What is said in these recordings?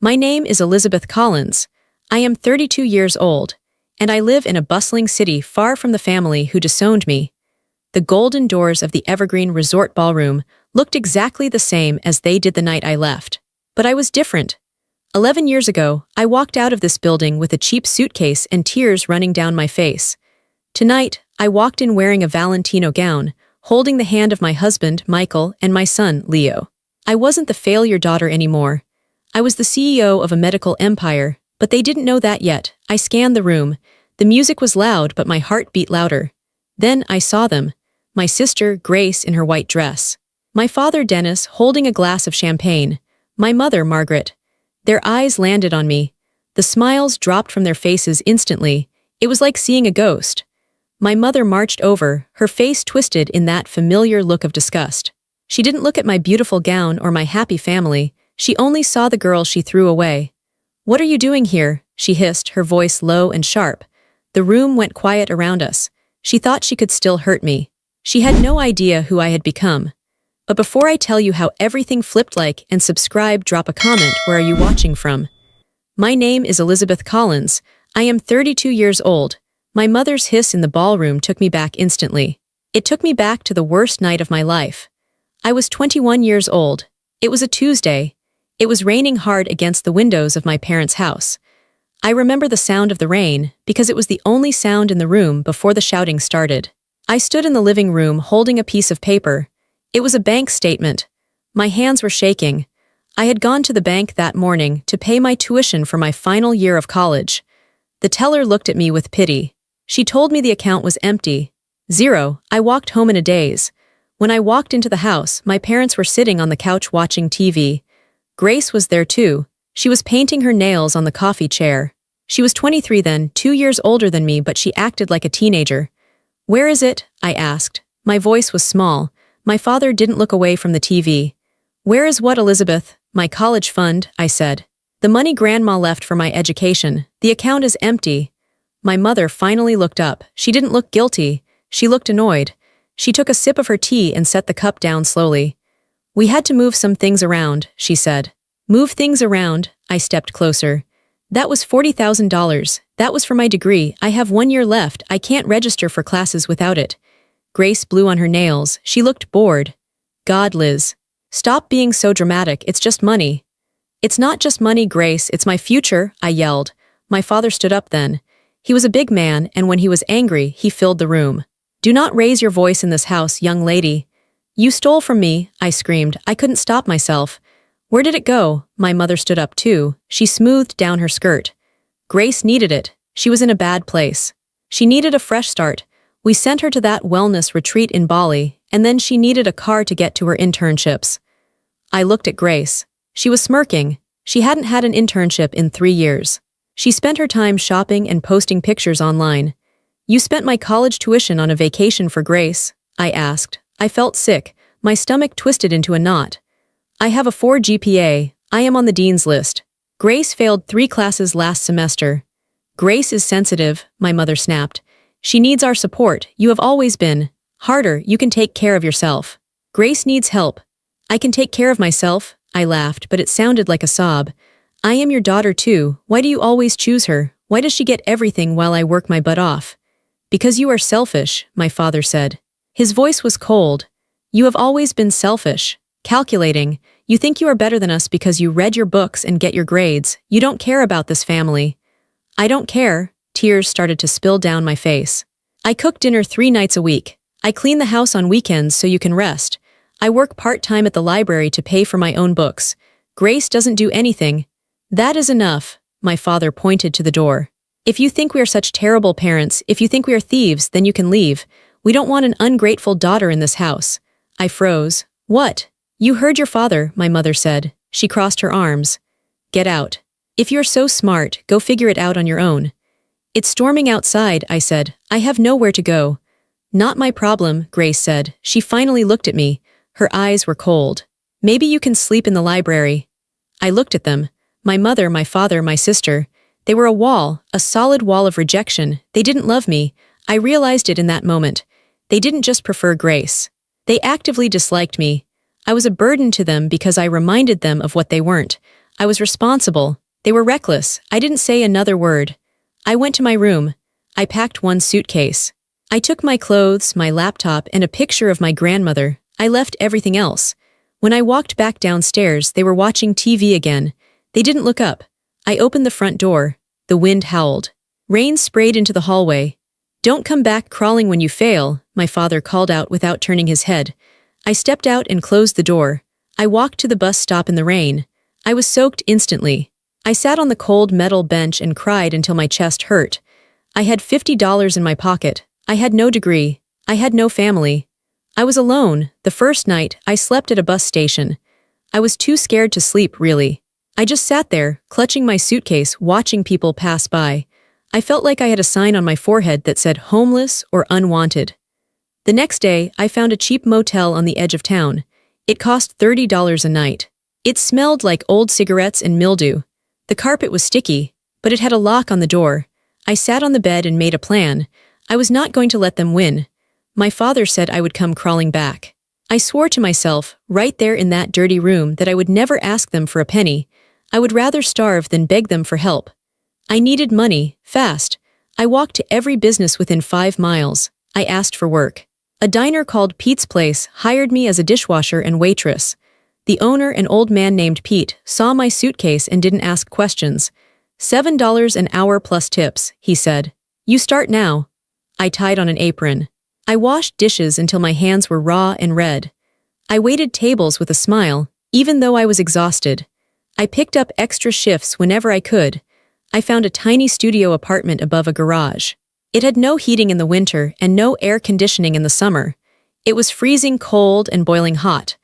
My name is Elizabeth Collins. I am 32 years old, and I live in a bustling city far from the family who disowned me. The golden doors of the Evergreen Resort Ballroom looked exactly the same as they did the night I left. But I was different. 11 years ago, I walked out of this building with a cheap suitcase and tears running down my face. Tonight, I walked in wearing a Valentino gown, holding the hand of my husband, Michael, and my son, Leo. I wasn't the failure daughter anymore. I was the CEO of a medical empire, but they didn't know that yet. I scanned the room. The music was loud, but my heart beat louder. Then I saw them. My sister, Grace, in her white dress. My father, Dennis, holding a glass of champagne. My mother, Margaret. Their eyes landed on me. The smiles dropped from their faces instantly. It was like seeing a ghost. My mother marched over, her face twisted in that familiar look of disgust. She didn't look at my beautiful gown or my happy family. She only saw the girl she threw away. "What are you doing here?" she hissed, her voice low and sharp. The room went quiet around us. She thought she could still hurt me. She had no idea who I had become. But before I tell you how everything flipped, like and subscribe, drop a comment. Where are you watching from? My name is Elizabeth Collins. I am 32 years old. My mother's hiss in the ballroom took me back instantly. It took me back to the worst night of my life. I was 21 years old. It was a Tuesday. It was raining hard against the windows of my parents' house. I remember the sound of the rain because it was the only sound in the room before the shouting started. I stood in the living room holding a piece of paper. It was a bank statement. My hands were shaking. I had gone to the bank that morning to pay my tuition for my final year of college. The teller looked at me with pity. She told me the account was empty. Zero. I walked home in a daze. When I walked into the house, my parents were sitting on the couch watching TV. Grace was there too. She was painting her nails on the coffee chair. She was 23 then, 2 years older than me, but she acted like a teenager. "Where is it?" I asked. My voice was small. My father didn't look away from the TV. "Where is what, Elizabeth?" "My college fund," I said. "The money Grandma left for my education. The account is empty." My mother finally looked up. She didn't look guilty. She looked annoyed. She took a sip of her tea and set the cup down slowly. "We had to move some things around," she said. "Move things around?" I stepped closer. "That was $40,000. That was for my degree. I have 1 year left. I can't register for classes without it." Grace blew on her nails. She looked bored. "God, Liz. Stop being so dramatic. It's just money." "It's not just money, Grace. It's my future," I yelled. My father stood up then. He was a big man, and when he was angry, he filled the room. "Do not raise your voice in this house, young lady." "You stole from me," I screamed. I couldn't stop myself. "Where did it go?" My mother stood up too. She smoothed down her skirt. Grace needed it. She was in a bad place. She needed a fresh start. We sent her to that wellness retreat in Bali, and then she needed a car to get to her internships. I looked at Grace. She was smirking. She hadn't had an internship in 3 years. She spent her time shopping and posting pictures online. "You spent my college tuition on a vacation for Grace?" I asked. I felt sick. My stomach twisted into a knot. "I have a 4 GPA. I am on the dean's list. Grace failed 3 classes last semester." "Grace is sensitive," my mother snapped. "She needs our support. You have always been. Harder, you can take care of yourself." "Grace needs help." "I can take care of myself," I laughed, but it sounded like a sob. "I am your daughter too. Why do you always choose her? Why does she get everything while I work my butt off?" "Because you are selfish," my father said. His voice was cold. "You have always been selfish. Calculating. You think you are better than us because you read your books and get your grades. You don't care about this family." "I don't care." Tears started to spill down my face. "I cook dinner 3 nights a week. I clean the house on weekends so you can rest. I work part-time at the library to pay for my own books. Grace doesn't do anything." "That is enough." My father pointed to the door. "If you think we are such terrible parents, if you think we are thieves, then you can leave. We don't want an ungrateful daughter in this house." I froze. "What?" "You heard your father," my mother said. She crossed her arms. "Get out. If you're so smart, go figure it out on your own." "It's storming outside," I said. "I have nowhere to go." "Not my problem," Grace said. She finally looked at me. Her eyes were cold. "Maybe you can sleep in the library." I looked at them. My mother, my father, my sister. They were a wall, a solid wall of rejection. They didn't love me. I realized it in that moment. They didn't just prefer Grace. They actively disliked me. I was a burden to them because I reminded them of what they weren't. I was responsible. They were reckless. I didn't say another word. I went to my room. I packed one suitcase. I took my clothes, my laptop, and a picture of my grandmother. I left everything else. When I walked back downstairs, they were watching TV again. They didn't look up. I opened the front door. The wind howled. Rain sprayed into the hallway. "Don't come back crawling when you fail," my father called out without turning his head. I stepped out and closed the door. I walked to the bus stop in the rain. I was soaked instantly. I sat on the cold metal bench and cried until my chest hurt. I had $50 in my pocket. I had no degree. I had no family. I was alone. The first night, I slept at a bus station. I was too scared to sleep, really. I just sat there, clutching my suitcase, watching people pass by. I felt like I had a sign on my forehead that said homeless or unwanted. The next day, I found a cheap motel on the edge of town. It cost $30 a night. It smelled like old cigarettes and mildew. The carpet was sticky, but it had a lock on the door. I sat on the bed and made a plan. I was not going to let them win. My father said I would come crawling back. I swore to myself, right there in that dirty room, that I would never ask them for a penny. I would rather starve than beg them for help. I needed money, fast. I walked to every business within 5 miles. I asked for work. A diner called Pete's Place hired me as a dishwasher and waitress. The owner, an old man named Pete, saw my suitcase and didn't ask questions. $7 an hour plus tips, he said. You start now. I tied on an apron. I washed dishes until my hands were raw and red. I waited tables with a smile, even though I was exhausted. I picked up extra shifts whenever I could. I found a tiny studio apartment above a garage. It had no heating in the winter and no air conditioning in the summer. It was freezing cold and boiling hot.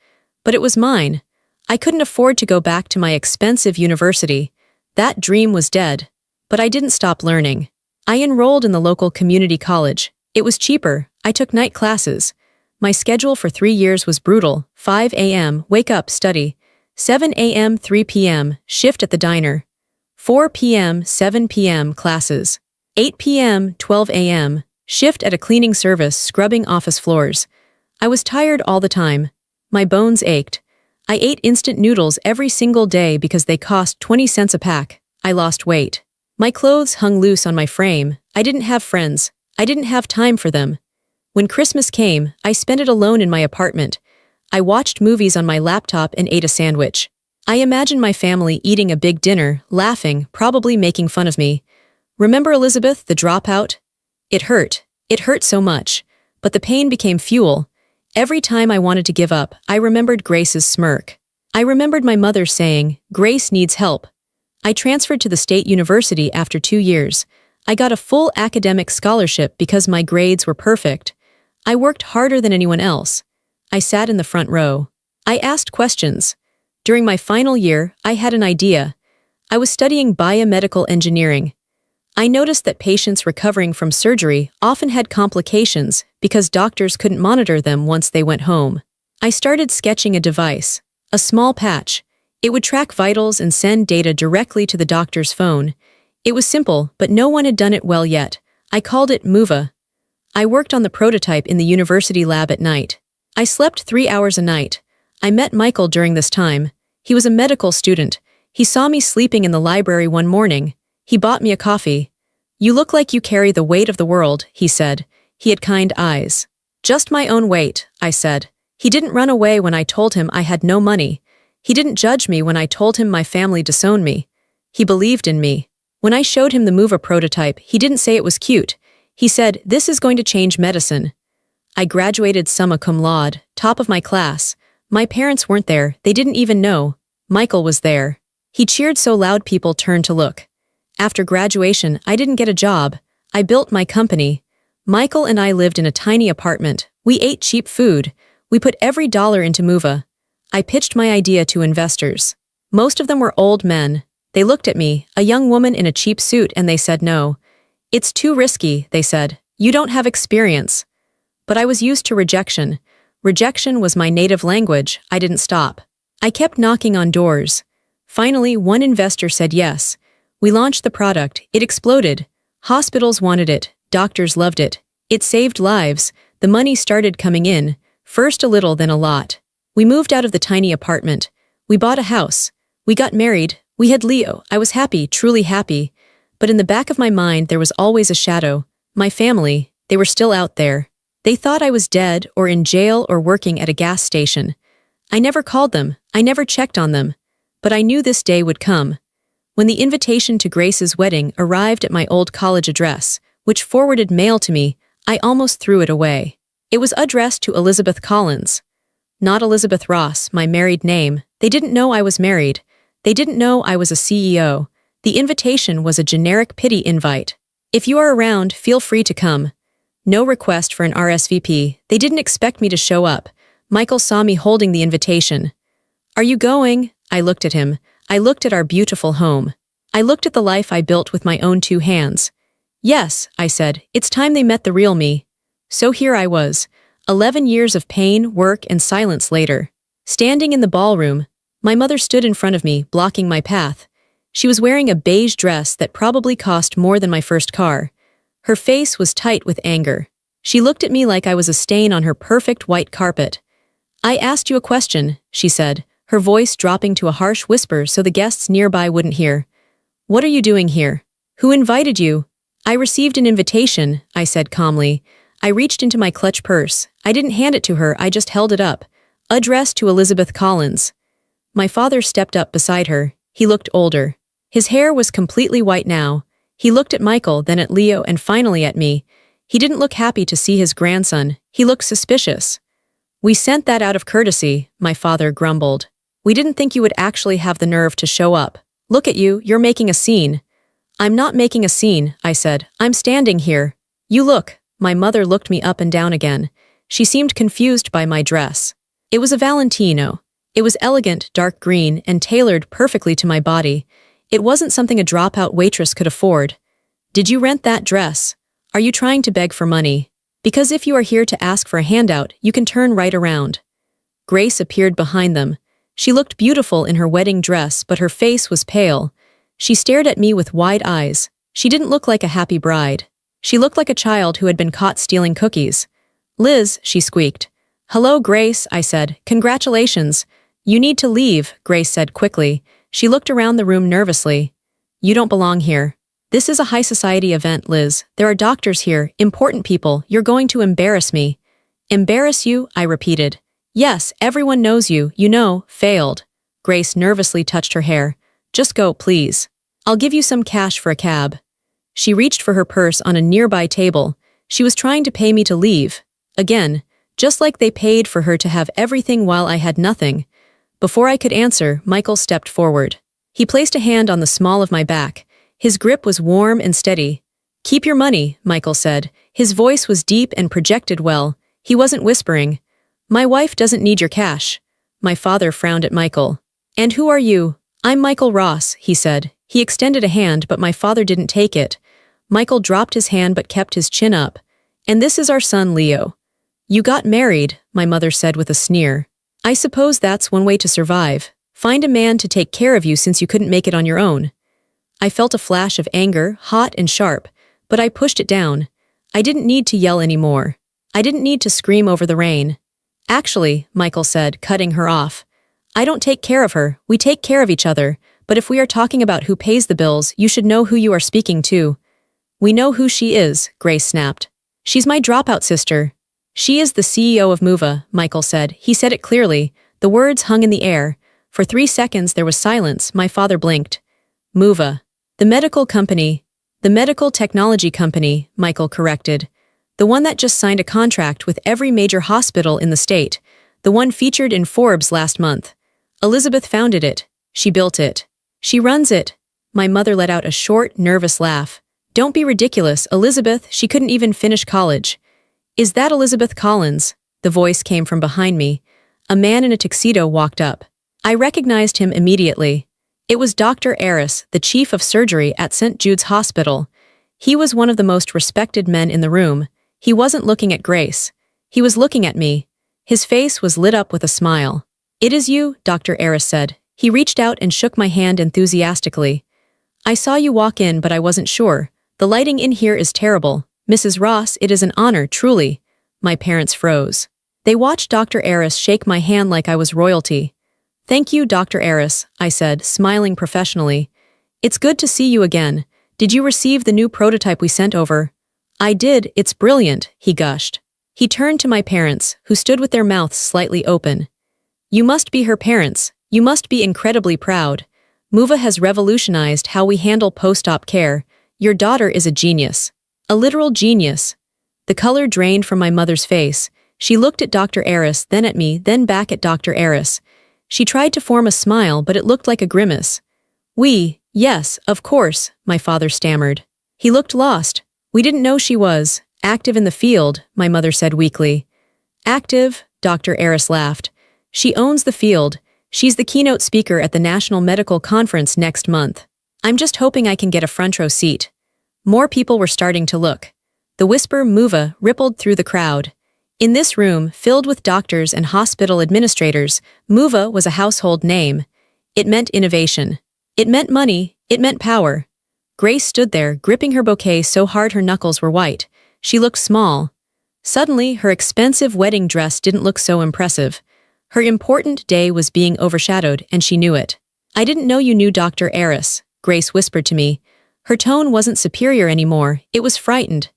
But it was mine. I couldn't afford to go back to my expensive university. That dream was dead. But I didn't stop learning. I enrolled in the local community college. It was cheaper. I took night classes. My schedule for 3 years was brutal. 5 a.m., wake up, study. 7 a.m., 3 p.m., shift at the diner. 4 p.m., 7 p.m., classes. 8 p.m., 12 a.m., shift at a cleaning service, scrubbing office floors. I was tired all the time. My bones ached. I ate instant noodles every single day because they cost 20 cents a pack. I lost weight. My clothes hung loose on my frame. I didn't have friends. I didn't have time for them. When Christmas came, I spent it alone in my apartment. I watched movies on my laptop and ate a sandwich. I imagined my family eating a big dinner, laughing, probably making fun of me. Remember Elizabeth, the dropout? It hurt. It hurt so much. But the pain became fuel. Every time I wanted to give up, I remembered Grace's smirk. I remembered my mother saying, "Grace needs help." I transferred to the state university after 2 years. I got a full academic scholarship because my grades were perfect. I worked harder than anyone else. I sat in the front row. I asked questions. During my final year, I had an idea. I was studying biomedical engineering. I noticed that patients recovering from surgery often had complications because doctors couldn't monitor them once they went home. I started sketching a device, a small patch. It would track vitals and send data directly to the doctor's phone. It was simple, but no one had done it well yet. I called it MUVA. I worked on the prototype in the university lab at night. I slept 3 hours a night. I met Michael during this time. He was a medical student. He saw me sleeping in the library one morning. He bought me a coffee. "You look like you carry the weight of the world," he said. He had kind eyes. "Just my own weight," I said. He didn't run away when I told him I had no money. He didn't judge me when I told him my family disowned me. He believed in me. When I showed him the MUVA prototype, he didn't say it was cute. He said, "This is going to change medicine." I graduated summa cum laude, top of my class. My parents weren't there, they didn't even know. Michael was there. He cheered so loud people turned to look. After graduation, I didn't get a job. I built my company. Michael and I lived in a tiny apartment. We ate cheap food. We put every dollar into MUVA. I pitched my idea to investors. Most of them were old men. They looked at me, a young woman in a cheap suit, and they said no. "It's too risky," they said. "You don't have experience." But I was used to rejection. Rejection was my native language. I didn't stop. I kept knocking on doors. Finally, one investor said yes. We launched the product. It exploded. Hospitals wanted it. Doctors loved it. It saved lives. The money started coming in. First a little, then a lot. We moved out of the tiny apartment. We bought a house. We got married. We had Leo. I was happy, truly happy. But in the back of my mind there was always a shadow. My family, they were still out there. They thought I was dead or in jail or working at a gas station. I never called them. I never checked on them. But I knew this day would come. When the invitation to Grace's wedding arrived at my old college address, which forwarded mail to me, I almost threw it away. It was addressed to Elizabeth Collins. Not Elizabeth Ross, my married name. They didn't know I was married. They didn't know I was a CEO. The invitation was a generic pity invite. If you are around, feel free to come. No request for an RSVP. They didn't expect me to show up. Michael saw me holding the invitation. Are you going? I looked at him. I looked at our beautiful home. I looked at the life I built with my own 2 hands. Yes, I said, it's time they met the real me. So here I was, 11 years of pain, work, and silence later. Standing in the ballroom, my mother stood in front of me, blocking my path. She was wearing a beige dress that probably cost more than my first car. Her face was tight with anger. She looked at me like I was a stain on her perfect white carpet. I asked you a question, she said, her voice dropping to a harsh whisper so the guests nearby wouldn't hear. What are you doing here? Who invited you? I received an invitation, I said calmly. I reached into my clutch purse. I didn't hand it to her, I just held it up. Addressed to Elizabeth Collins. My father stepped up beside her. He looked older. His hair was completely white now. He looked at Michael, then at Leo, and finally at me. He didn't look happy to see his grandson. He looked suspicious. We sent that out of courtesy, my father grumbled. We didn't think you would actually have the nerve to show up. Look at you, you're making a scene. I'm not making a scene, I said. I'm standing here. You look. My mother looked me up and down again. She seemed confused by my dress. It was a Valentino. It was elegant, dark green, and tailored perfectly to my body. It wasn't something a dropout waitress could afford. Did you rent that dress? Are you trying to beg for money? Because if you are here to ask for a handout, you can turn right around. Grace appeared behind them. She looked beautiful in her wedding dress, but her face was pale. She stared at me with wide eyes. She didn't look like a happy bride. She looked like a child who had been caught stealing cookies. Liz, she squeaked. Hello, Grace, I said. Congratulations. You need to leave, Grace said quickly. She looked around the room nervously. You don't belong here. This is a high society event, Liz. There are doctors here, important people. You're going to embarrass me. Embarrass you? I repeated. Yes, everyone knows you, failed. Grace nervously touched her hair. Just go, please. I'll give you some cash for a cab. She reached for her purse on a nearby table. She was trying to pay me to leave. Again, just like they paid for her to have everything while I had nothing. Before I could answer, Michael stepped forward. He placed a hand on the small of my back. His grip was warm and steady. Keep your money, Michael said. His voice was deep and projected well. He wasn't whispering. My wife doesn't need your cash. My father frowned at Michael. And who are you? I'm Michael Ross, he said. He extended a hand, but my father didn't take it. Michael dropped his hand but kept his chin up. And this is our son, Leo. You got married, my mother said with a sneer. I suppose that's one way to survive. Find a man to take care of you since you couldn't make it on your own. I felt a flash of anger, hot and sharp, but I pushed it down. I didn't need to yell anymore. I didn't need to scream over the rain. Actually, Michael said, cutting her off. I don't take care of her, we take care of each other, but if we are talking about who pays the bills, you should know who you are speaking to. We know who she is, Grace snapped. She's my dropout sister. She is the CEO of Muva, Michael said. He said it clearly. The words hung in the air. For 3 seconds there was silence. My father blinked. Muva. The medical company. The medical technology company, Michael corrected. The one that just signed a contract with every major hospital in the state. The one featured in Forbes last month. Elizabeth founded it. She built it. She runs it. My mother let out a short, nervous laugh. Don't be ridiculous, Elizabeth. She couldn't even finish college. Is that Elizabeth Collins? The voice came from behind me. A man in a tuxedo walked up. I recognized him immediately. It was Dr. Aris, the chief of surgery at St. Jude's Hospital. He was one of the most respected men in the room. He wasn't looking at Grace. He was looking at me. His face was lit up with a smile. It is you, Dr. Aris said. He reached out and shook my hand enthusiastically. I saw you walk in, but I wasn't sure. The lighting in here is terrible. Mrs. Ross, it is an honor, truly. My parents froze. They watched Dr. Aris shake my hand like I was royalty. Thank you, Dr. Eris, I said, smiling professionally. It's good to see you again. Did you receive the new prototype we sent over? I did, it's brilliant, he gushed. He turned to my parents, who stood with their mouths slightly open. You must be her parents. You must be incredibly proud. Muva has revolutionized how we handle post-op care. Your daughter is a genius. A literal genius. The color drained from my mother's face. She looked at Dr. Eris, then at me, then back at Dr. Eris. She tried to form a smile, but it looked like a grimace. Yes, of course, my father stammered. He looked lost. We didn't know she was active in the field, my mother said weakly. Active? Dr. Eris laughed. She owns the field. She's the keynote speaker at the National Medical Conference next month. I'm just hoping I can get a front row seat. More people were starting to look. The whisper Muva rippled through the crowd. In this room, filled with doctors and hospital administrators, Muva was a household name. It meant innovation. It meant money. It meant power. Grace stood there, gripping her bouquet so hard her knuckles were white. She looked small. Suddenly, her expensive wedding dress didn't look so impressive. Her important day was being overshadowed, and she knew it. I didn't know you knew Dr. Eris, Grace whispered to me. Her tone wasn't superior anymore, it was frightened.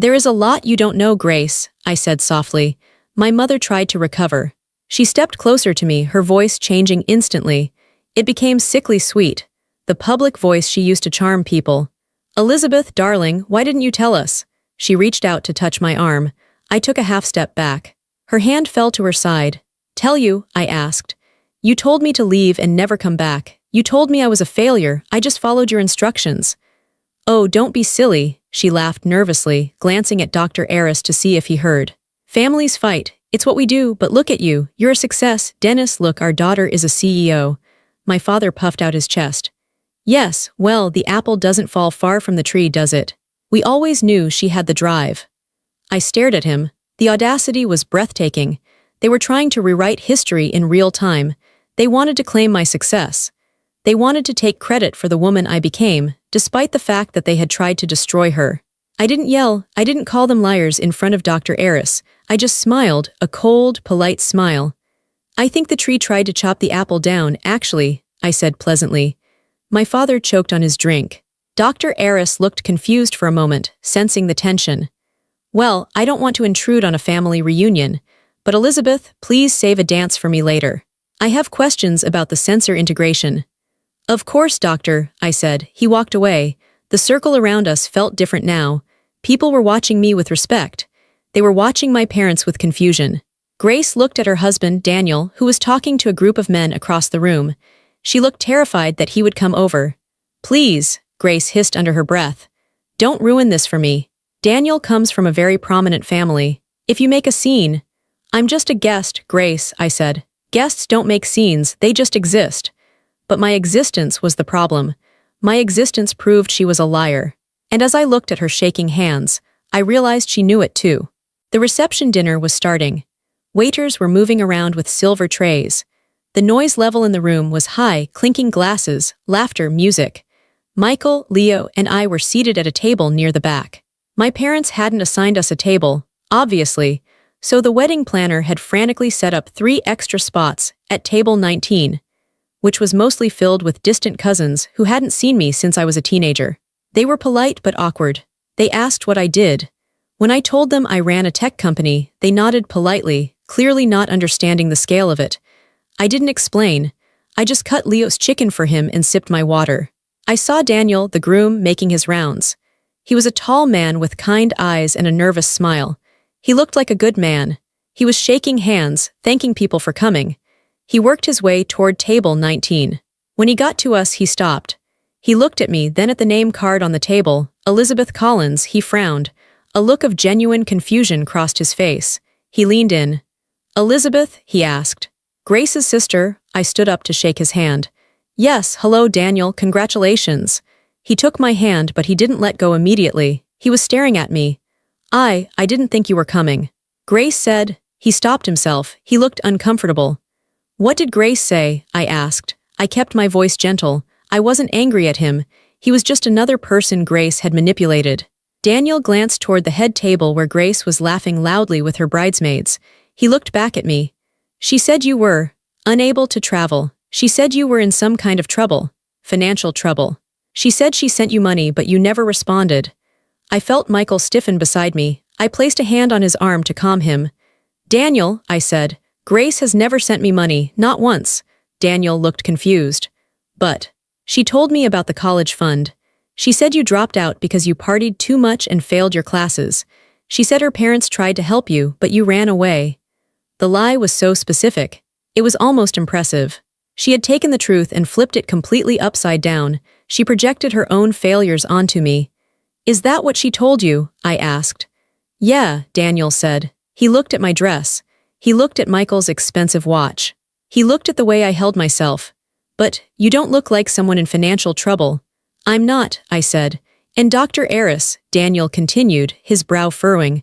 There is a lot you don't know, Grace, I said softly. My mother tried to recover. She stepped closer to me, her voice changing instantly. It became sickly sweet, the public voice she used to charm people. Elizabeth, darling, why didn't you tell us? She reached out to touch my arm. I took a half step back. Her hand fell to her side. Tell you, I asked. You told me to leave and never come back. You told me I was a failure. I just followed your instructions. Oh, don't be silly, she laughed nervously, glancing at Dr. Eris to see if he heard. Families fight. It's what we do, but look at you. You're a success. Dennis, look, our daughter is a CEO. My father puffed out his chest. Yes, well, the apple doesn't fall far from the tree, does it? We always knew she had the drive. I stared at him. The audacity was breathtaking. They were trying to rewrite history in real time. They wanted to claim my success. They wanted to take credit for the woman I became, despite the fact that they had tried to destroy her. I didn't yell, I didn't call them liars in front of Dr. Eris. I just smiled, a cold, polite smile. I think the tree tried to chop the apple down, actually, I said pleasantly. My father choked on his drink. Dr. Eris looked confused for a moment, sensing the tension. Well, I don't want to intrude on a family reunion, but Elizabeth, please save a dance for me later. I have questions about the sensor integration. Of course, doctor, I said. He walked away. The circle around us felt different now. People were watching me with respect. They were watching my parents with confusion. Grace looked at her husband, Daniel, who was talking to a group of men across the room. She looked terrified that he would come over. Please, Grace hissed under her breath. Don't ruin this for me. Daniel comes from a very prominent family. If you make a scene... I'm just a guest, Grace, I said. Guests don't make scenes, they just exist. But my existence was the problem. My existence proved she was a liar. And as I looked at her shaking hands, I realized she knew it too. The reception dinner was starting. Waiters were moving around with silver trays. The noise level in the room was high, clinking glasses, laughter, music. Michael, Leo, and I were seated at a table near the back. My parents hadn't assigned us a table, obviously, so the wedding planner had frantically set up 3 extra spots at table 19, which was mostly filled with distant cousins who hadn't seen me since I was a teenager. They were polite but awkward. They asked what I did. When I told them I ran a tech company, they nodded politely, clearly not understanding the scale of it. I didn't explain. I just cut Leo's chicken for him and sipped my water. I saw Daniel, the groom, making his rounds. He was a tall man with kind eyes and a nervous smile. He looked like a good man. He was shaking hands, thanking people for coming. He worked his way toward table 19. When he got to us, he stopped. He looked at me, then at the name card on the table, Elizabeth Collins. He frowned. A look of genuine confusion crossed his face. He leaned in. Elizabeth? He asked. Grace's sister. I stood up to shake his hand. Yes, hello, Daniel, congratulations. He took my hand, but he didn't let go immediately. He was staring at me. I didn't think you were coming. Grace said. He stopped himself. He looked uncomfortable. What did Grace say? I asked. I kept my voice gentle. I wasn't angry at him. He was just another person Grace had manipulated. Daniel glanced toward the head table where Grace was laughing loudly with her bridesmaids. He looked back at me. She said you were Unable to travel. She said you were in some kind of trouble. Financial trouble. She said she sent you money but you never responded. I felt Michael stiffen beside me. I placed a hand on his arm to calm him. Daniel, I said, Grace has never sent me money, not once. Daniel looked confused. But she told me about the college fund. She said you dropped out because you partied too much and failed your classes. She said her parents tried to help you, but you ran away. The lie was so specific. It was almost impressive. She had taken the truth and flipped it completely upside down. She projected her own failures onto me. Is that what she told you? I asked. Yeah, Daniel said. He looked at my dress. He looked at Michael's expensive watch. He looked at the way I held myself. But you don't look like someone in financial trouble. I'm not, I said. And Dr. Eris, Daniel continued, his brow furrowing.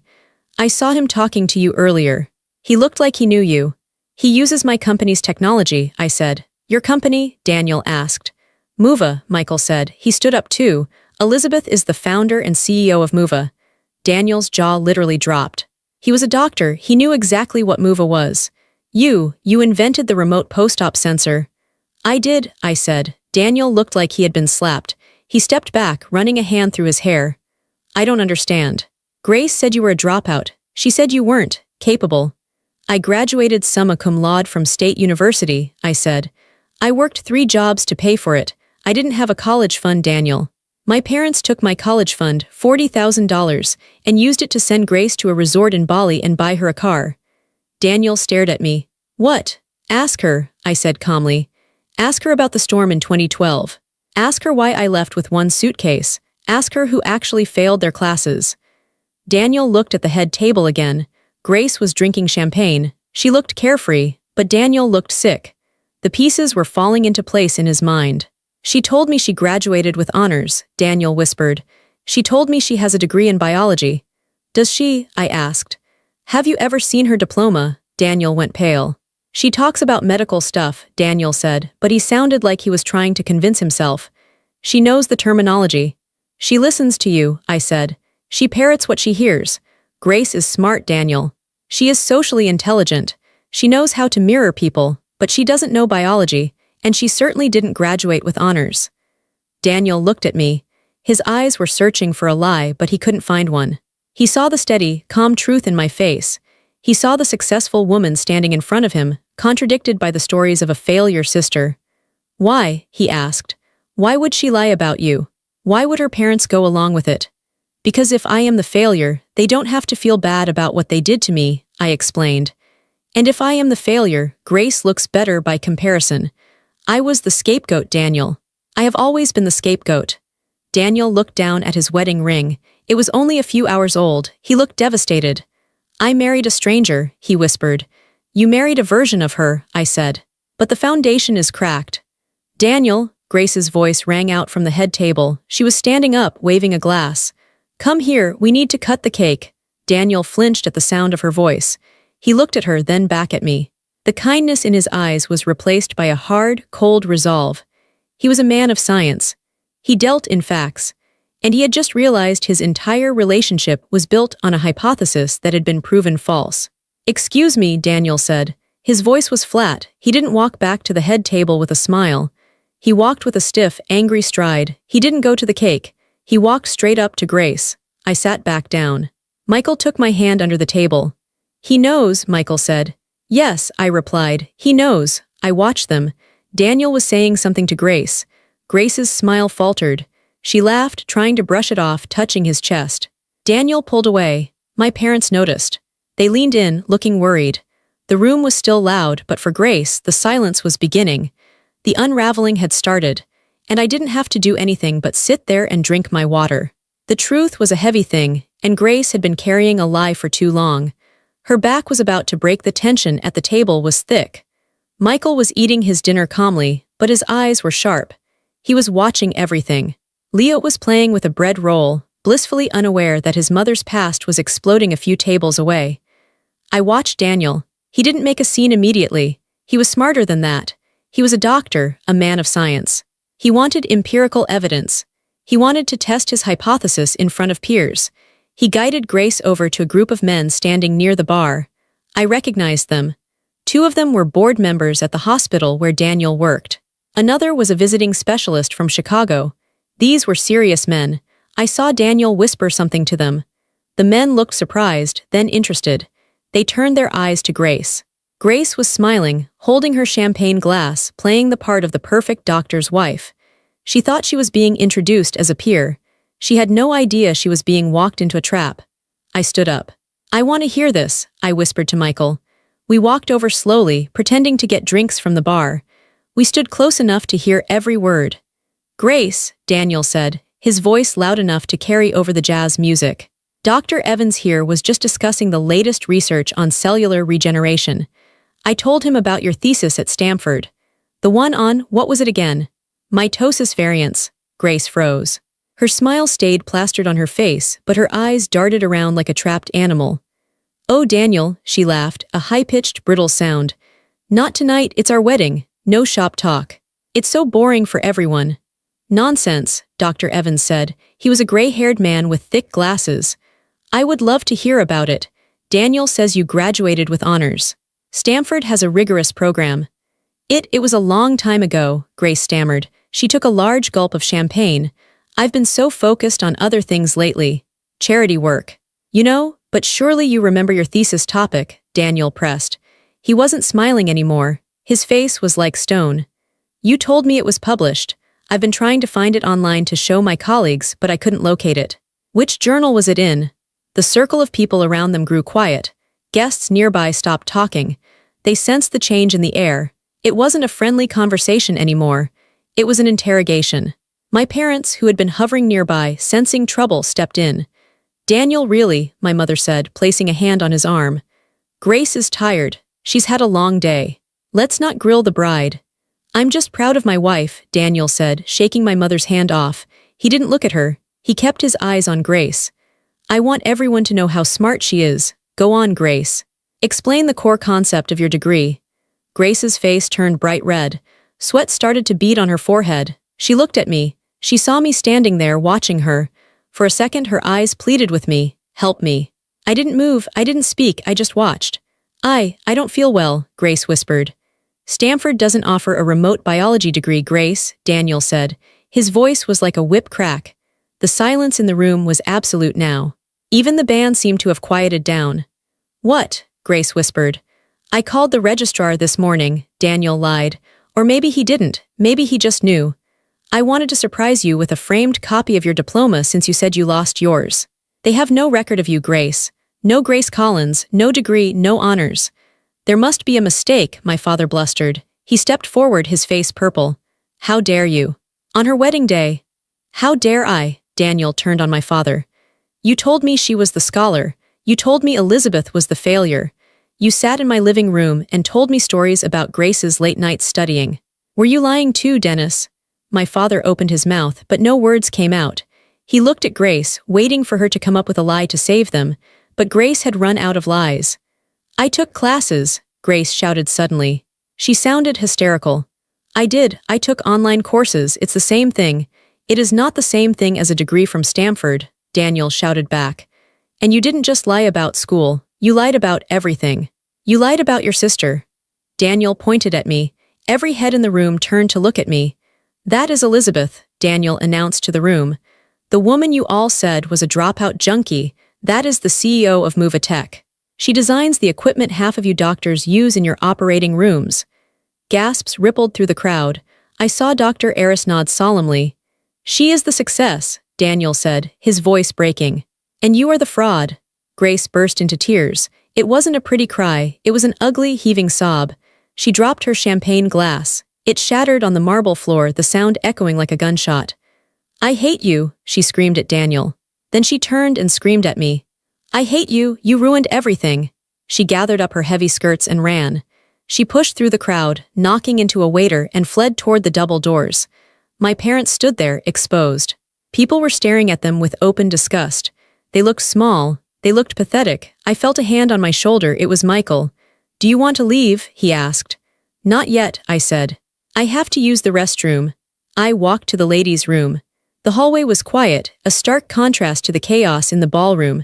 I saw him talking to you earlier. He looked like he knew you. He uses my company's technology, I said. Your company? Daniel asked. Muva, Michael said. He stood up too. Elizabeth is the founder and CEO of Muva. Daniel's jaw literally dropped. He was a doctor. He knew exactly what Muva was. You invented the remote post-op sensor. I did, I said. Daniel looked like he had been slapped. He stepped back, running a hand through his hair. I don't understand. Grace said you were a dropout. She said you weren't capable. I graduated summa cum laude from State University, I said. I worked 3 jobs to pay for it. I didn't have a college fund, Daniel. My parents took my college fund, $40,000, and used it to send Grace to a resort in Bali and buy her a car. Daniel stared at me. What? Ask her, I said calmly. Ask her about the storm in 2012. Ask her why I left with 1 suitcase. Ask her who actually failed their classes. Daniel looked at the head table again. Grace was drinking champagne. She looked carefree, but Daniel looked sick. The pieces were falling into place in his mind. She told me she graduated with honors, Daniel whispered. She told me she has a degree in biology. Does she? I asked. Have you ever seen her diploma? Daniel went pale. She talks about medical stuff, Daniel said, but he sounded like he was trying to convince himself. She knows the terminology. She listens to you, I said. She parrots what she hears. Grace is smart, Daniel. She is socially intelligent. She knows how to mirror people, but she doesn't know biology, and she certainly didn't graduate with honors. Daniel looked at me. His eyes were searching for a lie, but he couldn't find one. He saw the steady, calm truth in my face. He saw the successful woman standing in front of him, contradicted by the stories of a failure sister. Why? He asked. Why would she lie about you? Why would her parents go along with it? Because if I am the failure, they don't have to feel bad about what they did to me, I explained. And if I am the failure, Grace looks better by comparison. I was the scapegoat, Daniel. I have always been the scapegoat. Daniel looked down at his wedding ring. It was only a few hours old. He looked devastated. I married a stranger, he whispered. You married a version of her, I said. But the foundation is cracked. Daniel, Grace's voice rang out from the head table. She was standing up, waving a glass. Come here, we need to cut the cake. Daniel flinched at the sound of her voice. He looked at her, then back at me. The kindness in his eyes was replaced by a hard, cold resolve. He was a man of science. He dealt in facts. And he had just realized his entire relationship was built on a hypothesis that had been proven false. Excuse me, Daniel said. His voice was flat. He didn't walk back to the head table with a smile. He walked with a stiff, angry stride. He didn't go to the cake. He walked straight up to Grace. I sat back down. Michael took my hand under the table. He knows, Michael said. Yes, I replied. He knows. I watched them. Daniel was saying something to Grace. Grace's smile faltered. She laughed, trying to brush it off, touching his chest. Daniel pulled away. My parents noticed. They leaned in, looking worried. The room was still loud, but for Grace, the silence was beginning. The unraveling had started, and I didn't have to do anything but sit there and drink my water. The truth was a heavy thing, and Grace had been carrying a lie for too long. Her back was about to break. The tension at the table was thick. Michael was eating his dinner calmly, but his eyes were sharp. He was watching everything. Leo was playing with a bread roll, blissfully unaware that his mother's past was exploding a few tables away. I watched Daniel. He didn't make a scene immediately. He was smarter than that. He was a doctor, a man of science. He wanted empirical evidence. He wanted to test his hypothesis in front of peers. He guided Grace over to a group of men standing near the bar. I recognized them. Two of them were board members at the hospital where Daniel worked. Another was a visiting specialist from Chicago. These were serious men. I saw Daniel whisper something to them. The men looked surprised, then interested. They turned their eyes to Grace. Grace was smiling, holding her champagne glass, playing the part of the perfect doctor's wife. She thought she was being introduced as a peer. She had no idea she was being walked into a trap. I stood up. "I want to hear this," I whispered to Michael. We walked over slowly, pretending to get drinks from the bar. We stood close enough to hear every word. "Grace," Daniel said, his voice loud enough to carry over the jazz music. Dr. Evans here was just discussing the latest research on cellular regeneration. I told him about your thesis at Stanford. The one on, what was it again? Mitosis variants. Grace froze. Her smile stayed plastered on her face, but her eyes darted around like a trapped animal. "Oh, Daniel," she laughed, a high-pitched, brittle sound. "Not tonight, it's our wedding. No shop talk. It's so boring for everyone." "Nonsense," Dr. Evans said. He was a gray-haired man with thick glasses. "I would love to hear about it. Daniel says you graduated with honors. Stanford has a rigorous program." It was a long time ago," Grace stammered. She took a large gulp of champagne. "I've been so focused on other things lately. Charity work. You know, but surely you remember your thesis topic," Daniel pressed. He wasn't smiling anymore. His face was like stone. "You told me it was published. I've been trying to find it online to show my colleagues, but I couldn't locate it." "Which journal was it in?" The circle of people around them grew quiet. Guests nearby stopped talking. They sensed the change in the air. It wasn't a friendly conversation anymore. It was an interrogation. My parents, who had been hovering nearby, sensing trouble, stepped in. "Daniel, really," my mother said, placing a hand on his arm. "Grace is tired. She's had a long day. Let's not grill the bride." "I'm just proud of my wife," Daniel said, shaking my mother's hand off. He didn't look at her. He kept his eyes on Grace. "I want everyone to know how smart she is. Go on, Grace. Explain the core concept of your degree." Grace's face turned bright red. Sweat started to bead on her forehead. She looked at me. She saw me standing there, watching her. For a second, her eyes pleaded with me. "Help me." I didn't move, I didn't speak, I just watched. I don't feel well," Grace whispered. "Stanford doesn't offer a remote biology degree, Grace," Daniel said. His voice was like a whip crack. The silence in the room was absolute now. Even the band seemed to have quieted down. "What?" Grace whispered. "I called the registrar this morning," Daniel lied. "Or maybe he didn't, maybe he just knew. I wanted to surprise you with a framed copy of your diploma since you said you lost yours. They have no record of you, Grace. No Grace Collins, no degree, no honors." "There must be a mistake," my father blustered. He stepped forward, his face purple. "How dare you? On her wedding day." "How dare I?" Daniel turned on my father. "You told me she was the scholar. You told me Elizabeth was the failure. You sat in my living room and told me stories about Grace's late nights studying. Were you lying too, Dennis?" My father opened his mouth, but no words came out. He looked at Grace, waiting for her to come up with a lie to save them, but Grace had run out of lies. "I took classes," Grace shouted suddenly. She sounded hysterical. "I did. I took online courses. It's the same thing." "It is not the same thing as a degree from Stanford," Daniel shouted back. "And you didn't just lie about school. You lied about everything. You lied about your sister." Daniel pointed at me. Every head in the room turned to look at me. "That is Elizabeth," Daniel announced to the room. "The woman you all said was a dropout junkie. That is the CEO of Movatech. She designs the equipment half of you doctors use in your operating rooms." Gasps rippled through the crowd. I saw Dr. Aris nod solemnly. "She is the success," Daniel said, his voice breaking. "And you are the fraud." Grace burst into tears. It wasn't a pretty cry, it was an ugly, heaving sob. She dropped her champagne glass. It shattered on the marble floor, the sound echoing like a gunshot. "I hate you," she screamed at Daniel. Then she turned and screamed at me. "I hate you, you ruined everything." She gathered up her heavy skirts and ran. She pushed through the crowd, knocking into a waiter, and fled toward the double doors. My parents stood there, exposed. People were staring at them with open disgust. They looked small. They looked pathetic. I felt a hand on my shoulder. It was Michael. "Do you want to leave?" he asked. "Not yet," I said. "I have to use the restroom." I walked to the ladies' room. The hallway was quiet, a stark contrast to the chaos in the ballroom.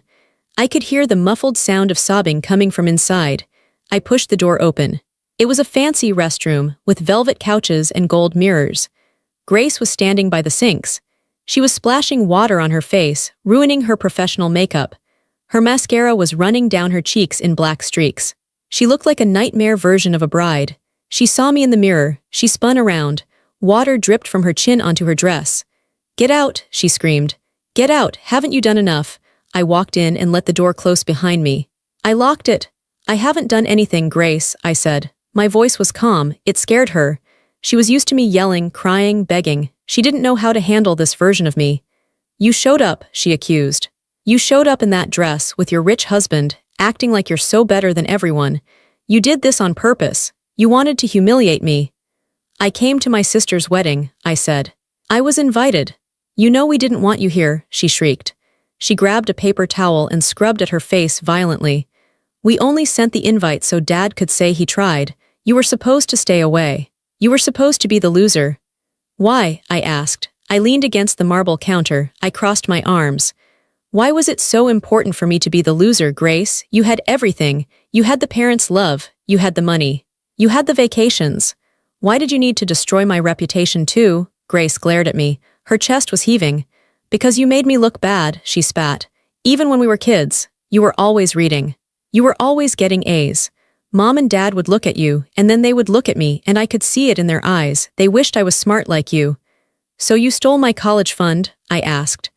I could hear the muffled sound of sobbing coming from inside. I pushed the door open. It was a fancy restroom, with velvet couches and gold mirrors. Grace was standing by the sinks. She was splashing water on her face, ruining her professional makeup. Her mascara was running down her cheeks in black streaks. She looked like a nightmare version of a bride. She saw me in the mirror. She spun around. Water dripped from her chin onto her dress. "Get out," she screamed. "Get out, haven't you done enough?" I walked in and let the door close behind me. I locked it. "I haven't done anything, Grace," I said. My voice was calm. It scared her. She was used to me yelling, crying, begging. She didn't know how to handle this version of me. "You showed up," she accused. "You showed up in that dress with your rich husband, acting like you're so better than everyone. You did this on purpose. You wanted to humiliate me." "I came to my sister's wedding," I said. "I was invited." "You know we didn't want you here," she shrieked. She grabbed a paper towel and scrubbed at her face violently. "We only sent the invite so Dad could say he tried. You were supposed to stay away. You were supposed to be the loser." "Why?" I asked. I leaned against the marble counter. I crossed my arms. "Why was it so important for me to be the loser, Grace? You had everything. You had the parents' love. You had the money. You had the vacations. Why did you need to destroy my reputation too?" Grace glared at me. Her chest was heaving. "Because you made me look bad," she spat. "Even when we were kids, you were always reading. You were always getting A's. Mom and Dad would look at you, and then they would look at me, and I could see it in their eyes. They wished I was smart like you." "So you stole my college fund?" I asked.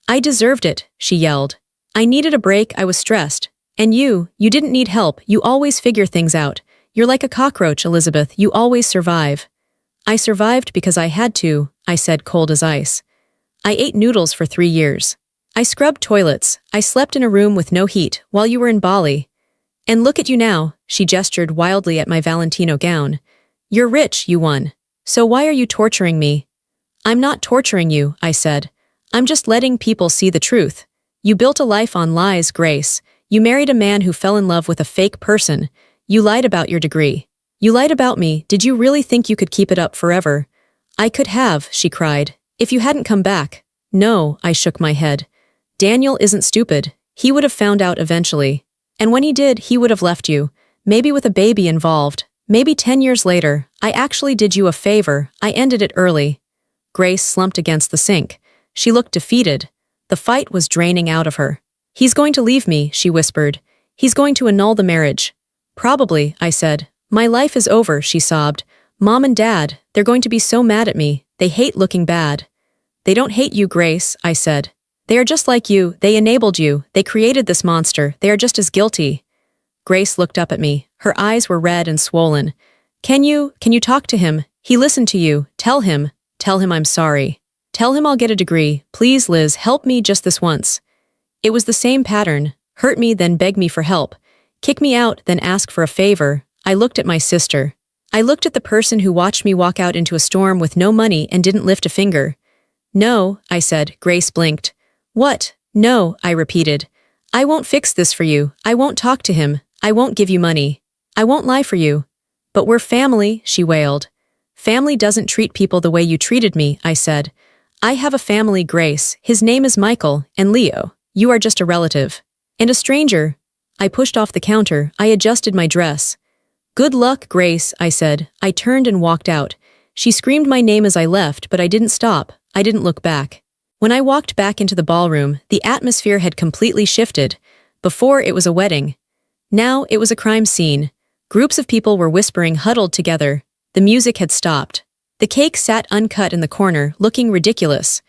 "I deserved it," she yelled. "I needed a break, I was stressed. And you didn't need help, you always figure things out. You're like a cockroach, Elizabeth, you always survive." "I survived because I had to," I said, cold as ice. "I ate noodles for 3 years. I scrubbed toilets. I slept in a room with no heat while you were in Bali. And look at you now," she gestured wildly at my Valentino gown. "You're rich, you won. So why are you torturing me?" "I'm not torturing you," I said. "I'm just letting people see the truth. You built a life on lies, Grace. You married a man who fell in love with a fake person. You lied about your degree. You lied about me. Did you really think you could keep it up forever?" "I could have," she cried, "if you hadn't come back." "No," I shook my head. "Daniel isn't stupid. He would have found out eventually. And when he did, he would have left you. Maybe with a baby involved. Maybe 10 years later. I actually did you a favor. I ended it early." Grace slumped against the sink. She looked defeated. The fight was draining out of her. "He's going to leave me," she whispered. "He's going to annul the marriage." "Probably," I said. "My life is over," she sobbed. "Mom and Dad, they're going to be so mad at me. They hate looking bad." "They don't hate you, Grace," I said. "They are just like you. They enabled you. They created this monster. They are just as guilty." Grace looked up at me. Her eyes were red and swollen. Can you talk to him? He listened to you. Tell him I'm sorry. Tell him I'll get a degree. Please, Liz, help me just this once." It was the same pattern. Hurt me, then beg me for help. Kick me out, then ask for a favor. I looked at my sister. I looked at the person who watched me walk out into a storm with no money and didn't lift a finger. "No," I said. Grace blinked. "What?" "No," I repeated. "I won't fix this for you. I won't talk to him. I won't give you money. I won't lie for you." "But we're family," she wailed. "Family doesn't treat people the way you treated me," I said. "I have a family, Grace. His name is Michael, and Leo. You are just a relative. And a stranger." I pushed off the counter. I adjusted my dress. "Good luck, Grace," I said. I turned and walked out. She screamed my name as I left, but I didn't stop. I didn't look back. When I walked back into the ballroom, the atmosphere had completely shifted. Before, it was a wedding. Now, it was a crime scene. Groups of people were whispering, huddled together. The music had stopped. The cake sat uncut in the corner, looking ridiculous.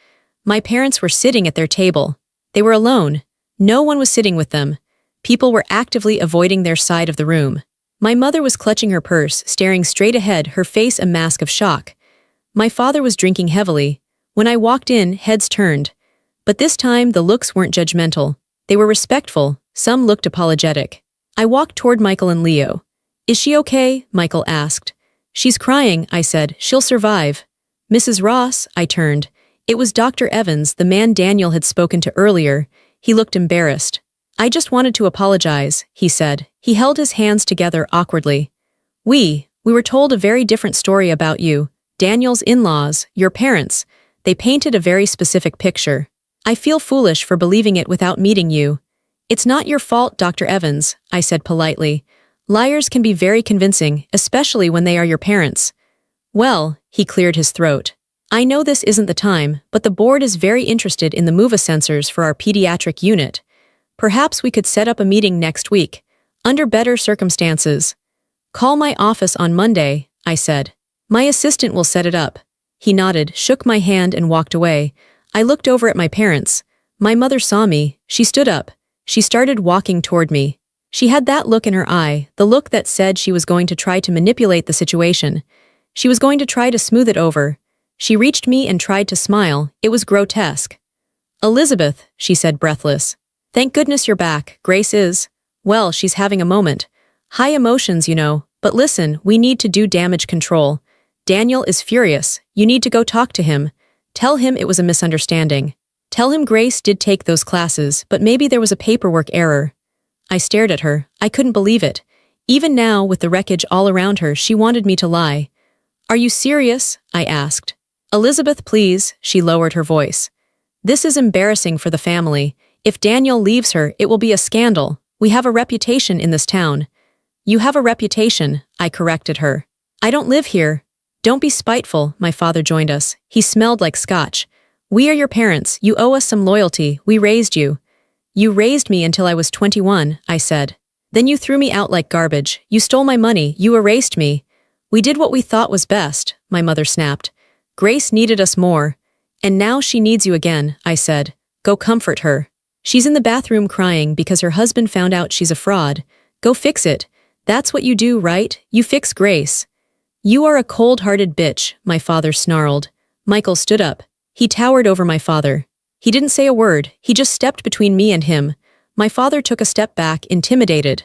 My parents were sitting at their table. They were alone. No one was sitting with them. People were actively avoiding their side of the room. My mother was clutching her purse, staring straight ahead, her face a mask of shock. My father was drinking heavily. When I walked in, heads turned. But this time, the looks weren't judgmental. They were respectful. Some looked apologetic. I walked toward Michael and Leo. "Is she okay?" Michael asked. "She's crying," I said. "She'll survive." "Mrs. Ross," I turned. It was Dr. Evans, the man Daniel had spoken to earlier. He looked embarrassed. "I just wanted to apologize," he said. He held his hands together awkwardly. We were told a very different story about you. Daniel's in-laws, your parents. They painted a very specific picture. I feel foolish for believing it without meeting you." "It's not your fault, Dr. Evans," I said politely. Liars can be very convincing, especially when they are your parents. Well, he cleared his throat. I know this isn't the time, but the board is very interested in the MOVA sensors for our pediatric unit. Perhaps we could set up a meeting next week, under better circumstances. Call my office on Monday, I said. My assistant will set it up. He nodded, shook my hand and walked away. I looked over at my parents. My mother saw me. She stood up. She started walking toward me. She had that look in her eye, the look that said she was going to try to manipulate the situation. She was going to try to smooth it over. She reached me and tried to smile. It was grotesque. Elizabeth, she said breathless. Thank goodness you're back. Grace is. Well, she's having a moment. High emotions, you know. But listen, we need to do damage control. Daniel is furious. You need to go talk to him. Tell him it was a misunderstanding. Tell him Grace did take those classes, but maybe there was a paperwork error. I stared at her. I couldn't believe it. Even now, with the wreckage all around her, she wanted me to lie. Are you serious? I asked. Elizabeth, please, she lowered her voice. This is embarrassing for the family. If Daniel leaves her, it will be a scandal. We have a reputation in this town. You have a reputation, I corrected her. I don't live here. Don't be spiteful, my father joined us. He smelled like scotch. We are your parents. You owe us some loyalty. We raised you. You raised me until I was 21, I said. Then you threw me out like garbage. You stole my money. You erased me. We did what we thought was best, my mother snapped. Grace needed us more. And now she needs you again, I said. Go comfort her. She's in the bathroom crying because her husband found out she's a fraud. Go fix it. That's what you do, right? You fix Grace. You are a cold-hearted bitch, my father snarled. Michael stood up. He towered over my father. He didn't say a word. He just stepped between me and him. My father took a step back, intimidated.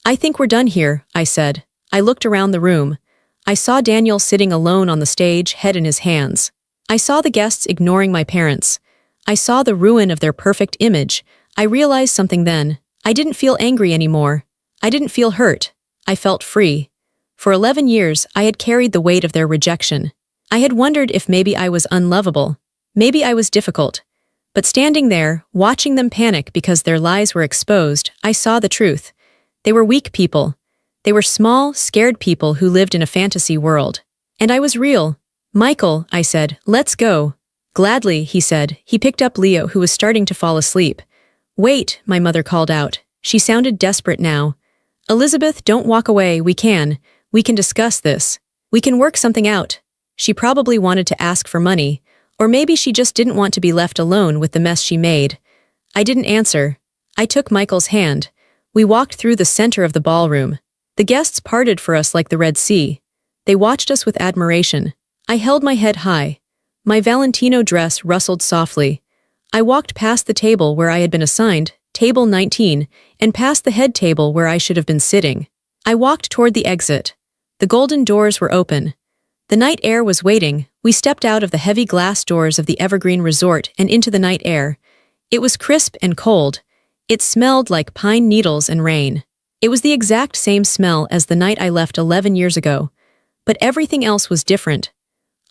I think we're done here, I said. I looked around the room. I saw Daniel sitting alone on the stage, head in his hands. I saw the guests ignoring my parents. I saw the ruin of their perfect image. I realized something then. I didn't feel angry anymore. I didn't feel hurt. I felt free. For 11 years, I had carried the weight of their rejection. I had wondered if maybe I was unlovable. Maybe I was difficult. But standing there, watching them panic because their lies were exposed, I saw the truth. They were weak people. They were small, scared people who lived in a fantasy world. And I was real. Michael, I said, let's go. Gladly, he said. He picked up Leo, who was starting to fall asleep. Wait, my mother called out. She sounded desperate now. Elizabeth, don't walk away. We can discuss this. We can work something out. She probably wanted to ask for money, or maybe she just didn't want to be left alone with the mess she made. I didn't answer. I took Michael's hand. We walked through the center of the ballroom. The guests parted for us like the Red Sea. They watched us with admiration. I held my head high. My Valentino dress rustled softly. I walked past the table where I had been assigned, table 19, and past the head table where I should have been sitting. I walked toward the exit. The golden doors were open. The night air was waiting. We stepped out of the heavy glass doors of the Evergreen Resort and into the night air. It was crisp and cold. It smelled like pine needles and rain. It was the exact same smell as the night I left 11 years ago. But everything else was different.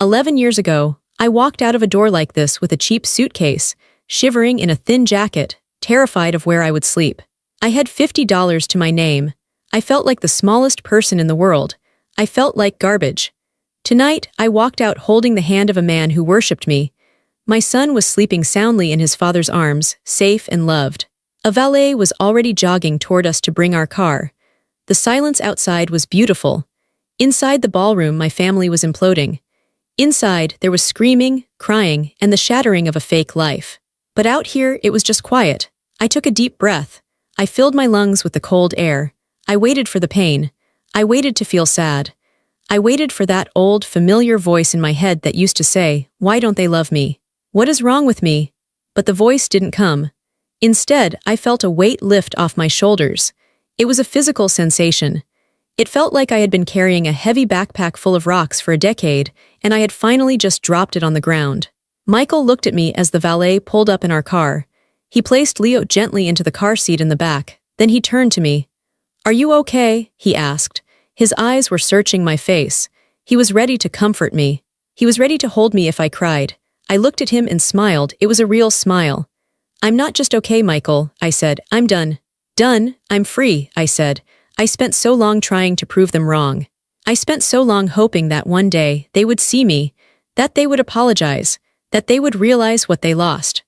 11 years ago, I walked out of a door like this with a cheap suitcase, shivering in a thin jacket, terrified of where I would sleep. I had $50 to my name. I felt like the smallest person in the world. I felt like garbage. Tonight, I walked out holding the hand of a man who worshipped me. My son was sleeping soundly in his father's arms, safe and loved. A valet was already jogging toward us to bring our car. The silence outside was beautiful. Inside the ballroom, my family was imploding. Inside, there was screaming, crying, and the shattering of a fake life. But out here, it was just quiet. I took a deep breath. I filled my lungs with the cold air. I waited for the pain. I waited to feel sad. I waited for that old, familiar voice in my head that used to say, "Why don't they love me? What is wrong with me?" But the voice didn't come. Instead, I felt a weight lift off my shoulders. It was a physical sensation. It felt like I had been carrying a heavy backpack full of rocks for a decade, and I had finally just dropped it on the ground. Michael looked at me as the valet pulled up in our car. He placed Leo gently into the car seat in the back. Then he turned to me. "Are you okay?" he asked. His eyes were searching my face. He was ready to comfort me. He was ready to hold me if I cried. I looked at him and smiled. It was a real smile. "I'm not just okay, Michael," I said. "I'm done." "Done? I'm free," I said. I spent so long trying to prove them wrong. I spent so long hoping that one day they would see me, that they would apologize, that they would realize what they lost.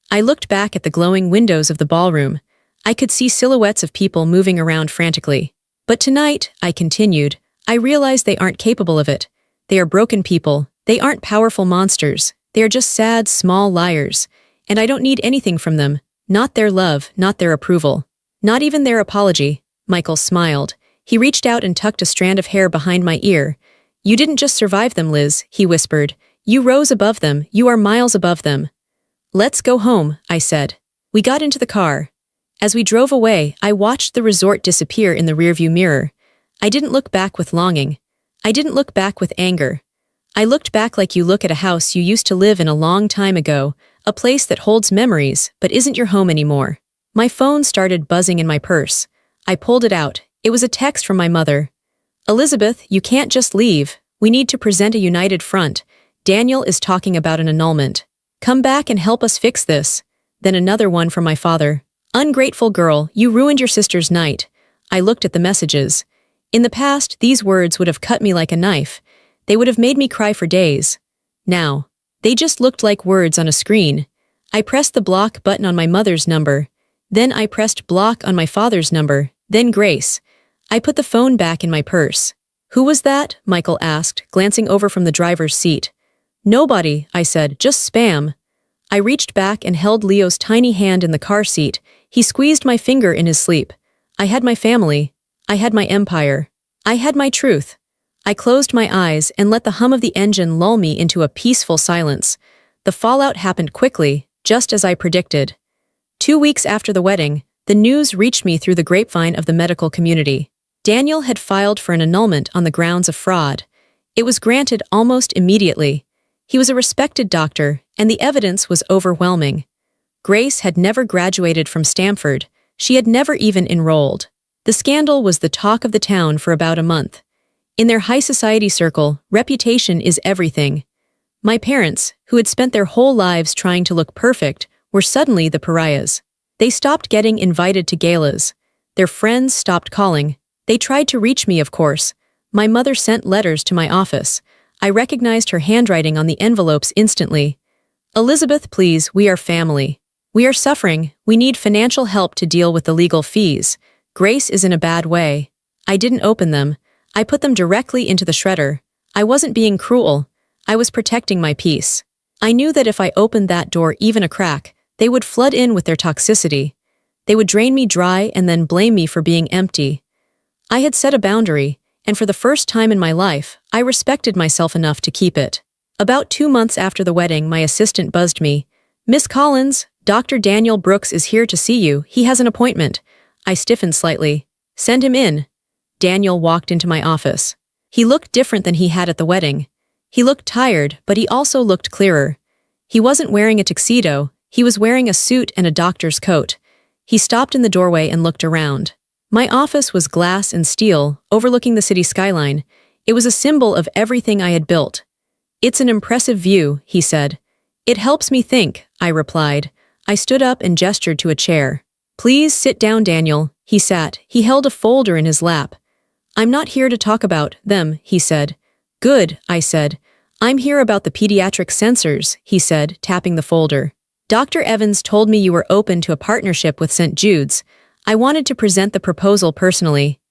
I looked back at the glowing windows of the ballroom. I could see silhouettes of people moving around frantically. But tonight, I continued, I realize they aren't capable of it. They are broken people. They aren't powerful monsters. They are just sad, small liars. And I don't need anything from them. Not their love, not their approval. Not even their apology. Michael smiled. He reached out and tucked a strand of hair behind my ear. You didn't just survive them, Liz, he whispered. You rose above them. You are miles above them. Let's go home, I said. We got into the car. As we drove away, I watched the resort disappear in the rearview mirror. I didn't look back with longing. I didn't look back with anger. I looked back like you look at a house you used to live in a long time ago, a place that holds memories but isn't your home anymore. My phone started buzzing in my purse. I pulled it out. It was a text from my mother. Elizabeth, you can't just leave. We need to present a united front. Daniel is talking about an annulment. Come back and help us fix this. Then another one from my father. Ungrateful girl, you ruined your sister's night. I looked at the messages. In the past, these words would have cut me like a knife. They would have made me cry for days. Now, they just looked like words on a screen. I pressed the block button on my mother's number. Then I pressed block on my father's number. Then Grace. I put the phone back in my purse. Who was that? Michael asked, glancing over from the driver's seat. Nobody, I said, just spam. I reached back and held Leo's tiny hand in the car seat. He squeezed my finger in his sleep. I had my family. I had my empire. I had my truth. I closed my eyes and let the hum of the engine lull me into a peaceful silence. The fallout happened quickly, just as I predicted. 2 weeks after the wedding, the news reached me through the grapevine of the medical community. Daniel had filed for an annulment on the grounds of fraud. It was granted almost immediately. He was a respected doctor, and the evidence was overwhelming. Grace had never graduated from Stanford. She had never even enrolled. The scandal was the talk of the town for about a month. In their high society circle, reputation is everything. My parents, who had spent their whole lives trying to look perfect, were suddenly the pariahs. They stopped getting invited to galas. Their friends stopped calling. They tried to reach me, of course. My mother sent letters to my office. I recognized her handwriting on the envelopes instantly. Elizabeth, please, we are family. We are suffering. We need financial help to deal with the legal fees. Grace is in a bad way. I didn't open them. I put them directly into the shredder. I wasn't being cruel. I was protecting my peace. I knew that if I opened that door even a crack, they would flood in with their toxicity. They would drain me dry and then blame me for being empty. I had set a boundary, and for the first time in my life, I respected myself enough to keep it. About 2 months after the wedding, my assistant buzzed me. Miss Collins, Dr. Daniel Brooks is here to see you. He has an appointment. I stiffened slightly. Send him in. Daniel walked into my office. He looked different than he had at the wedding. He looked tired, but he also looked clearer. He wasn't wearing a tuxedo. He was wearing a suit and a doctor's coat. He stopped in the doorway and looked around. My office was glass and steel, overlooking the city skyline. It was a symbol of everything I had built. It's an impressive view, he said. It helps me think, I replied. I stood up and gestured to a chair. Please sit down, Daniel. He sat. He held a folder in his lap. I'm not here to talk about them, he said. Good, I said. I'm here about the pediatric sensors, he said, tapping the folder. Dr. Evans told me you were open to a partnership with St. Jude's. I wanted to present the proposal personally.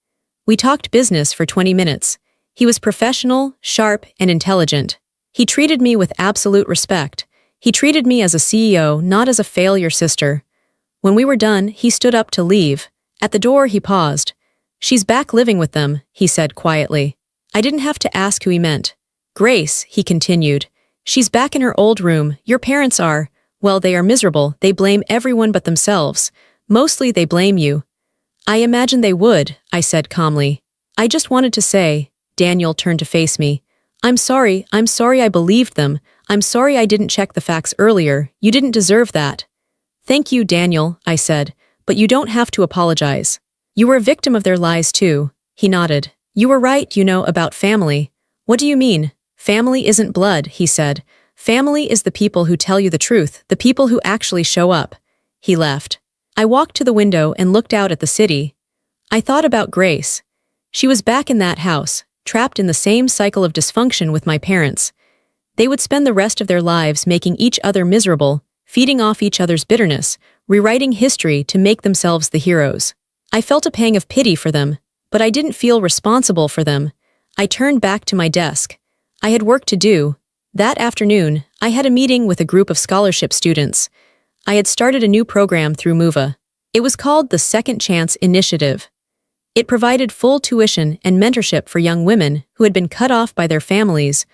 We talked business for 20 minutes. He was professional, sharp, and intelligent. He treated me with absolute respect. He treated me as a CEO, not as a failure sister. When we were done, he stood up to leave. At the door, he paused. She's back living with them, he said quietly. I didn't have to ask who he meant. Grace, he continued. She's back in her old room. Your parents are. Well, they are miserable. They blame everyone but themselves. Mostly they blame you. I imagine they would, I said calmly. I just wanted to say. Daniel turned to face me. I'm sorry I believed them. I'm sorry I didn't check the facts earlier. You didn't deserve that. Thank you, Daniel, I said, but you don't have to apologize. You were a victim of their lies too. He nodded. You were right, about family. What do you mean? Family isn't blood, he said. Family is the people who tell you the truth, the people who actually show up. He left. I walked to the window and looked out at the city. I thought about Grace. She was back in that house, trapped in the same cycle of dysfunction with my parents. They would spend the rest of their lives making each other miserable, feeding off each other's bitterness, rewriting history to make themselves the heroes. I felt a pang of pity for them, but I didn't feel responsible for them. I turned back to my desk. I had work to do. That afternoon, I had a meeting with a group of scholarship students. I had started a new program through MOVA. It was called the Second Chance Initiative. It provided full tuition and mentorship for young women who had been cut off by their families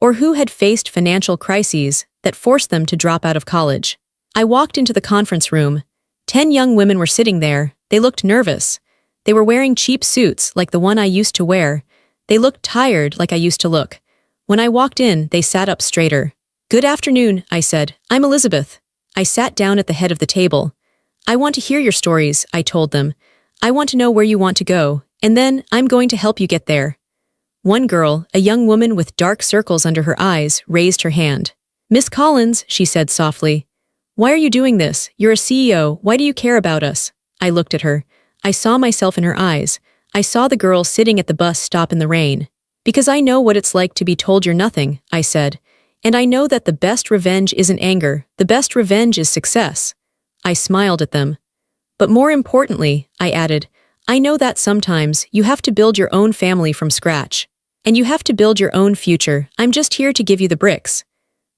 or who had faced financial crises that forced them to drop out of college. I walked into the conference room. 10 young women were sitting there. They looked nervous. They were wearing cheap suits like the one I used to wear. They looked tired like I used to look. When I walked in, they sat up straighter. "Good afternoon," I said. "I'm Elizabeth." I sat down at the head of the table. "I want to hear your stories," I told them. "I want to know where you want to go, and then I'm going to help you get there." One girl, a young woman with dark circles under her eyes, raised her hand. "Miss Collins," she said softly, "why are you doing this? You're a CEO. Why do you care about us?" I looked at her. I saw myself in her eyes. I saw the girl sitting at the bus stop in the rain. "Because I know what it's like to be told you're nothing," I said. "And I know that the best revenge isn't anger. The best revenge is success." I smiled at them. "But more importantly," I added, "I know that sometimes you have to build your own family from scratch. And you have to build your own future. I'm just here to give you the bricks."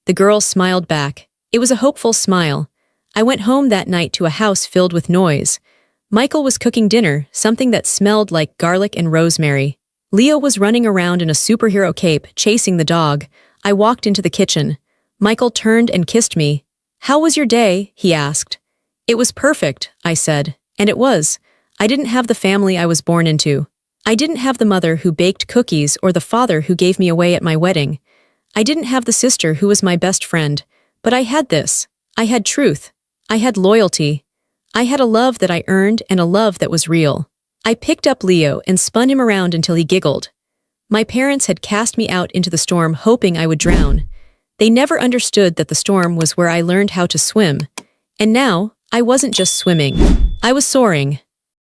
The girl smiled back. It was a hopeful smile. I went home that night to a house filled with noise. Michael was cooking dinner, something that smelled like garlic and rosemary. Leo was running around in a superhero cape, chasing the dog. I walked into the kitchen. Michael turned and kissed me. "How was your day?" he asked. "It was perfect," I said. And it was. I didn't have the family I was born into. I didn't have the mother who baked cookies or the father who gave me away at my wedding. I didn't have the sister who was my best friend. But I had this. I had truth. I had loyalty. I had a love that I earned and a love that was real. I picked up Leo and spun him around until he giggled. My parents had cast me out into the storm hoping I would drown. They never understood that the storm was where I learned how to swim. And now, I wasn't just swimming. I was soaring.